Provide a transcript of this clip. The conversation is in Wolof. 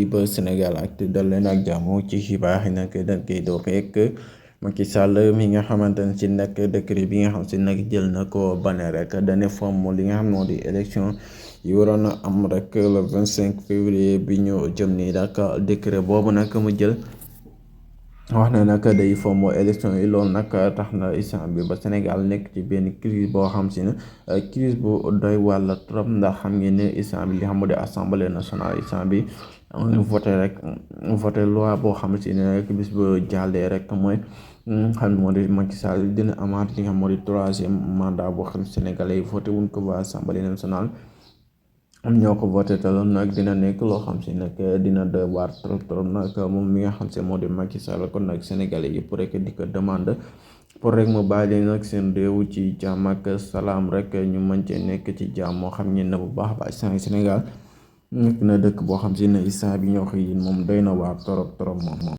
ba Sénégalactu dal leen ak jàmm ci xibaar yi nag dañ koy door rek Macky Sall mi nga xamante ne ci nag décret bi nga xam si nag jël na ko bane rek dane fomm li nga xam moo di élection yi waroon a am rek le 25 février bi ñu jëm nii rek décret boobu nag mu jël wax na nag day fomm élection yi loolu nag tax na instant bi ba Sénégal nekk ci benn crise boo xam si ne crise bu doy wàll trop ndax xam ngeen ne instant bi li xam moo di assemblée nationale instant bi voté loi boo xam si ne rek bis bu jàllee rek mooy xam moo di Macky Sall dina amaat li nga xam moo di troisième mandat boo xam sénégalais yi voté wuñ ko ba assemblée nationale ñoo ko voté te loolu nag dina nekk loo xam si nag dina doy waar trop nag moom mi nga xam si moo di Macky Sall kon nag sénégalais yëpp rek di ko demande pour rek mu bàyyi leen nag seen réew ci jàmm ak salaam rek ñu mën cee nekk ci jàmm moo xam ngeen ne bu baax ba Sénégal nekk na dëkk boo xam si ne instant bi ñoo xëy moom doy na waar trop moom